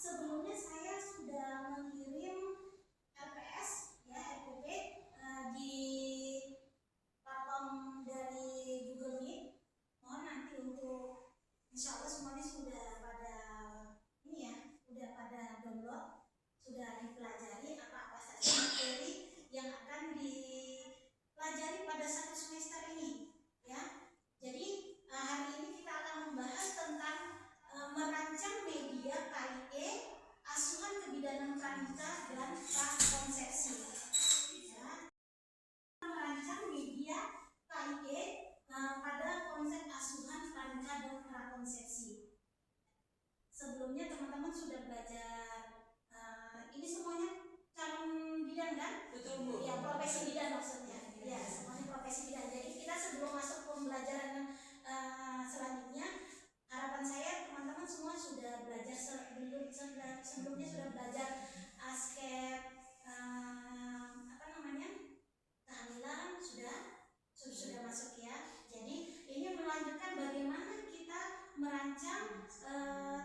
sebelumnya saya sudah mengirim RPS ya RPP di platform dari Google Meet. Mohon nanti untuk insya Allah semuanya sudah pada ini ya, sudah pada download, sudah dipelajari apa-apa saja materi yang akan dipelajari pada satu semester ini ya. Jadi hari ini kita akan membahas tentang merancang media KIE, asuhan kebidanan pranikah dan prakonsepsi. Ya. Merancang media KIE pada konsep asuhan pranikah dan prakonsepsi. Sebelumnya teman-teman sudah belajar ini semuanya calon bidan kan? Betul Bu. Ya, profesi bidan maksudnya. Ya, semuanya profesi bidan. Jadi kita sebelum masuk pembelajaran selanjutnya, harapan saya teman-teman semua sudah belajar sebelumnya sudah belajar askep kehamilan sudah masuk ya. Jadi ini melanjutkan bagaimana kita merancang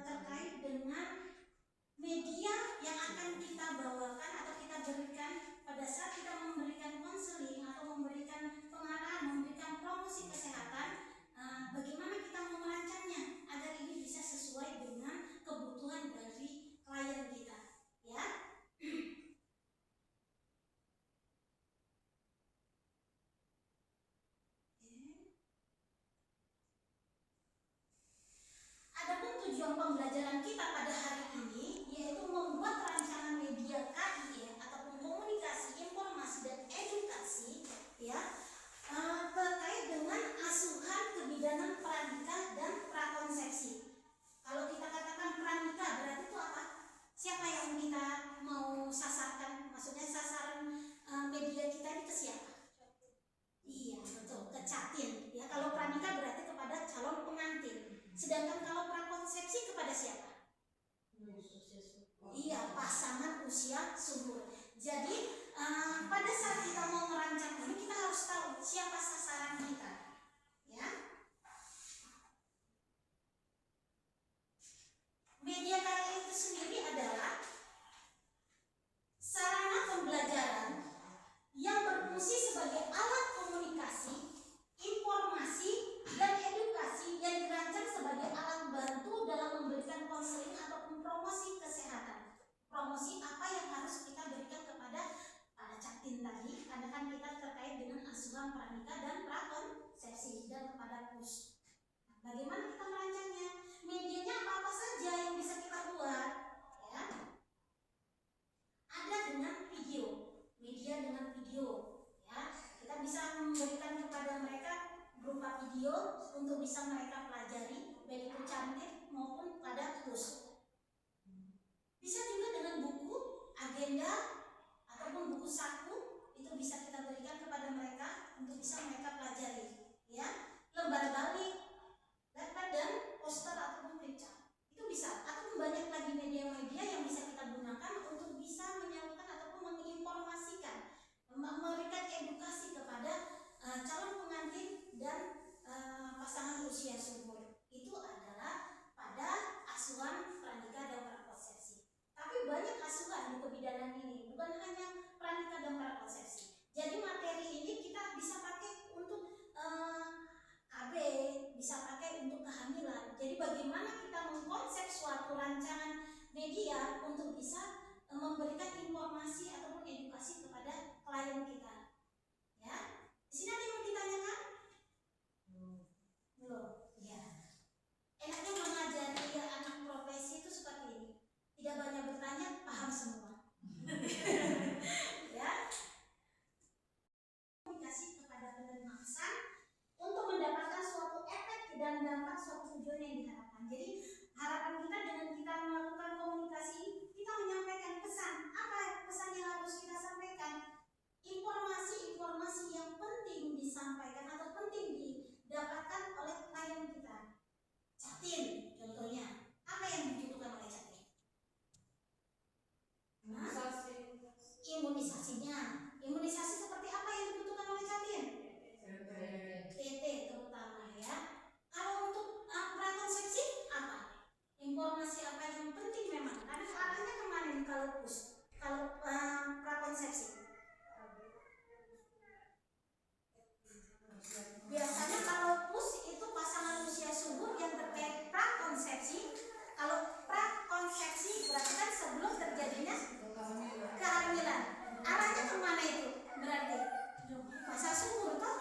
terkait dengan media yang akan kita bawakan atau kita berikan pada saat kita memberikan konseling atau memberikan pengarahan, memberikan promosi kesehatan. Bagaimana kita merancangnya agar ini bisa sesuai dengan kebutuhan dari klien kita ya. Adapun tujuan pembelajaran kita pada hari ini yaitu membuat rancangan media KIE ataupun komunikasi, informasi dan edukasi ya terkait dengan asuhan kebidanan pranikah dan prakonsepsi. Kalau kita katakan pranikah berarti itu apa? Siapa yang kita mau sasarkan? Maksudnya sasaran media kita ini ke siapa? Iya betul, ke catin ya. Kalau pranikah berarti kepada calon pengantin. Sedangkan kalau prakonsepsi kepada siapa? Iya, pasangan usia subur. Jadi pada saat kita mau merancang ini kita harus tahu siapa sasaran kita, ya. Media KIE itu sendiri adalah sarana pembelajaran yang berfungsi sebagai alat komunikasi, informasi, dan edukasi yang dirancang sebagai alat bantu dalam memberikan konseling ataupun promosi kesehatan. Promosi apa yang harus kita berikan kepada catin tadi, karena kan kita terkait dengan asuhan pranikah dan prakonsepsi dan kepada PUS. Bagaimana kita merancangnya? Medianya apa-apa saja yang bisa kita buat, ya. Ada dengan video, media dengan video, ya. Kita bisa memberikan kepada mereka berupa video untuk bisa mereka pelajari, baik itu cantik maupun pada PUS. Bisa juga dengan buku, agenda, ataupun buku saku, itu bisa kita berikan kepada mereka untuk bisa mereka pelajari, ya. Lembar balik, lepet dan poster ataupun flipchart itu bisa. Ataupun banyak lagi media-media yang bisa kita gunakan untuk bisa menyalurkan ataupun menginformasikan, memberikan edukasi kepada calon pengantin dan pasangan usia subur. Itu adalah pada asuhan pranikah dan prakonsepsi. Tapi banyak asuhan di kebidanan ini, bukan hanya pranikah dan prakonsepsi. Jadi materi ini kita bisa pakai untuk KB, bisa pakai untuk kehamilan. Jadi bagaimana kita mengkonsep suatu rancangan media untuk bisa memberikan informasi ataupun edukasi kepada klien kita. Ya, di sini ada yang mau ditanyakan? Belum. Ya. Enaknya mengajari anak profesi itu seperti ini. Tidak banyak bertanya, paham semua. Ya. Komunikasi kepada penerima pesan untuk mendapatkan suatu efek dan dampak suatu tujuan yang diharapkan. Jadi harapan kita dengan kita melakukan komunikasi ini, kita menyampaikan pesan. Apa pesan yang harus kita sampaikan? Informasi-informasi yang penting disampaikan atau kalau pus, kalau prakonsepsi. Biasanya kalau pus itu pasangan usia subur yang terkait prakonsepsi. Kalau prakonsepsi berarti kan sebelum terjadinya kehamilan. Arahnya kemana itu? Berarti masa subur toh?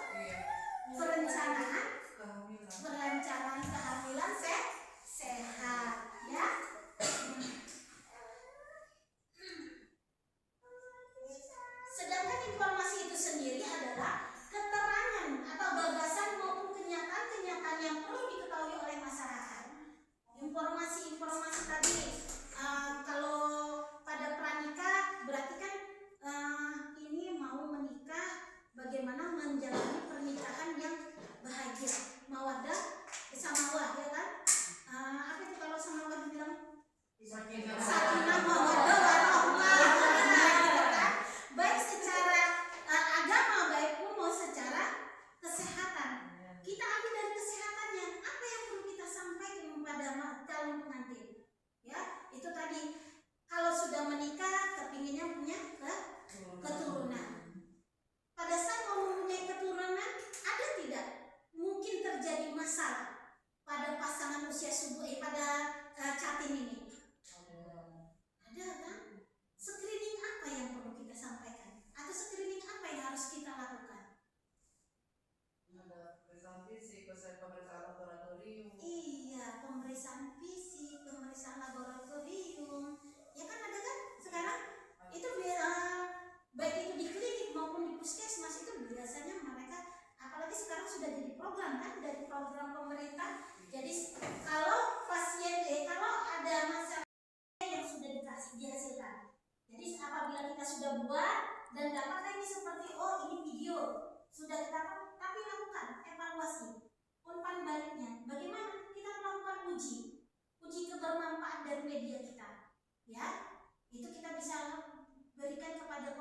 Perencanaan kehamilan sehat, ya. Sedangkan informasi itu sendiri adalah keterangan atau gagasan maupun kenyataan-kenyataan yang perlu diketahui oleh masyarakat. Informasi-informasi tadi kalau pada pranikah berarti kan ini mau menikah, bagaimana menjalani pernikahan yang bahagia, mawaddah bersama ya kan? Apa itu kalau sama Allah dibilang? Sakinah mawaddah warahmah. Gitu kan? Baik secara agama, baik pun mau secara kesehatan. Kita ambil dari kesehatannya, apa yang perlu kita sampaikan kepada calon pengantin? Ya, itu tadi. Kalau sudah menikah, kepinginnya punya keturunan. Pada saat mau mempunyai keturunan, ada tidak mungkin terjadi masalah pada pasangan usia subur pada catin ini? Ada kan? Screening apa yang perlu kita sampaikan? Atau screening apa yang harus kita lakukan? Ada pemeriksaan fisik, pemeriksaan laboratorium. Iya, pemeriksaan fisik, pemeriksaan laboratorium. Ya kan ada kan sekarang? Itu baik itu di klinik maupun di puskesmas itu biasanya mereka, apalagi sekarang sudah jadi program kan, dari program pemerintah. Jadi kalau pasien kalau ada masalah yang sudah dihasilkan, jadi apabila kita sudah buat dan dapatkan ini seperti ini video sudah kita, tapi lakukan evaluasi umpan baliknya, bagaimana kita melakukan uji kebermanfaat dari media kita, ya. Itu kita bisa berikan kepada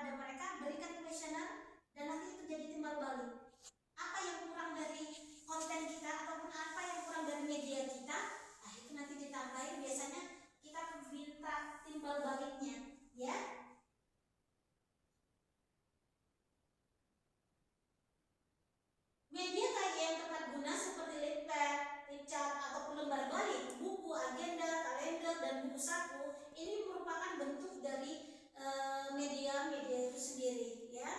mereka, berikan kuesioner, dan nanti itu jadi timbal balik. Apa yang kurang dari konten kita ataupun apa yang kurang dari media kita, itu nanti ditambahin. Biasanya kita minta timbal baliknya, ya. Media kayak yang tepat guna seperti lipad, cat ataupun lembar balik, buku, agenda, kalender, dan buku saku, ini merupakan bentuk dari media itu sendiri, ya.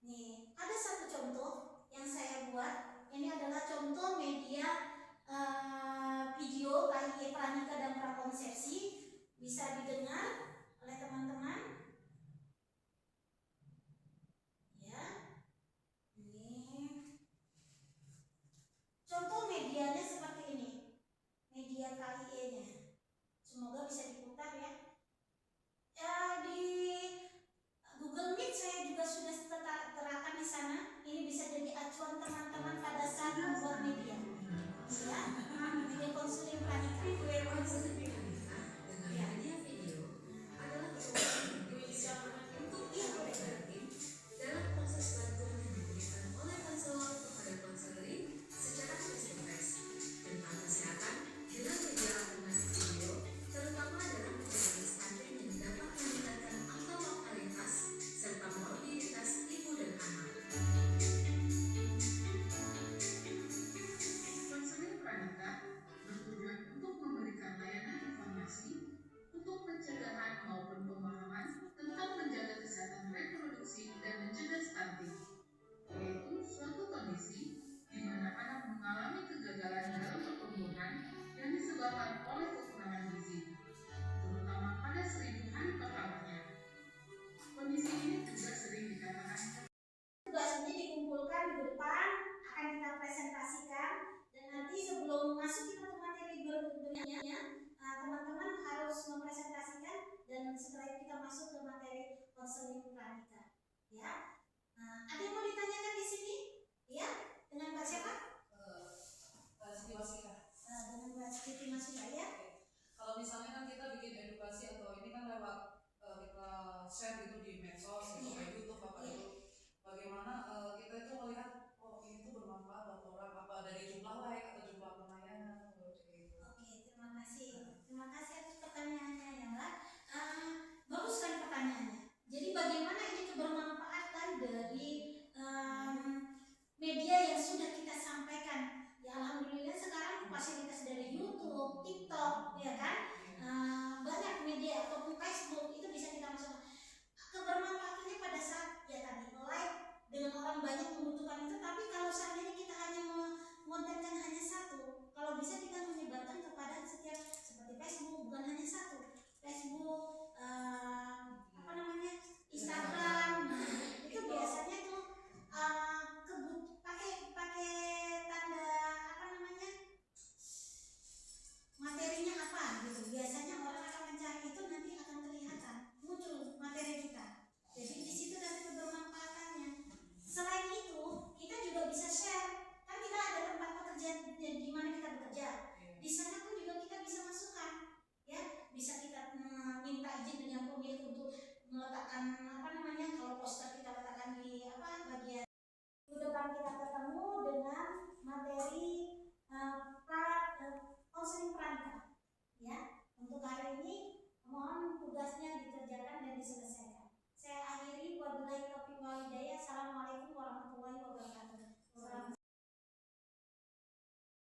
Nih, ada satu contoh yang saya buat. Ini adalah contoh media video KIE pranikah dan prakonsepsi, bisa didengar oleh teman-teman. Ya, ini contoh medianya seperti ini, media KIE-nya. Semoga bisa diputar ya. Di Google Meet saya juga sudah terapkan di sana. Ini bisa jadi acuan teman-teman pada saat membuat media. Ya, media konseling pranikah. Ya. Adalah untuk dalam proses bantuan yang diberikan oleh konselor kepada konseling secara face-to-face tentang kesehatan dengan media aplikasi video, terutama dalam kegiatan stunting yang dapat meningkatkan angka mortalitas serta morbiditas ibu dan anak. Konseling pranikah bertujuan untuk memberikan layanan informasi untuk pencegahan maupun pemahaman tentang menjaga kesehatan reproduksi dan mencegah stunting, yaitu suatu kondisi di mana anak mengalami kegagalan dalam pertumbuhan yang disebabkan oleh kekurangan gizi, terutama pada 1000 hari pertamanya. Kondisi ini juga sering dikatakan tugasnya dikumpulkan di depan, akan kita presentasikan, dan nanti sebelum masuk kita ke materi berikutnya, teman-teman harus mempresentasikan, dan setelah itu kita masuk ke materi konseling pranikah. Ya, ada yang mau ditanyakan di sini? Ya, dengan Mbak siapa? Siti Masika. Dengan Mbak Siti Masika ya. Kalau misalnya kan kita bikin edukasi atau ini kan lewat kita share gitu di medsos.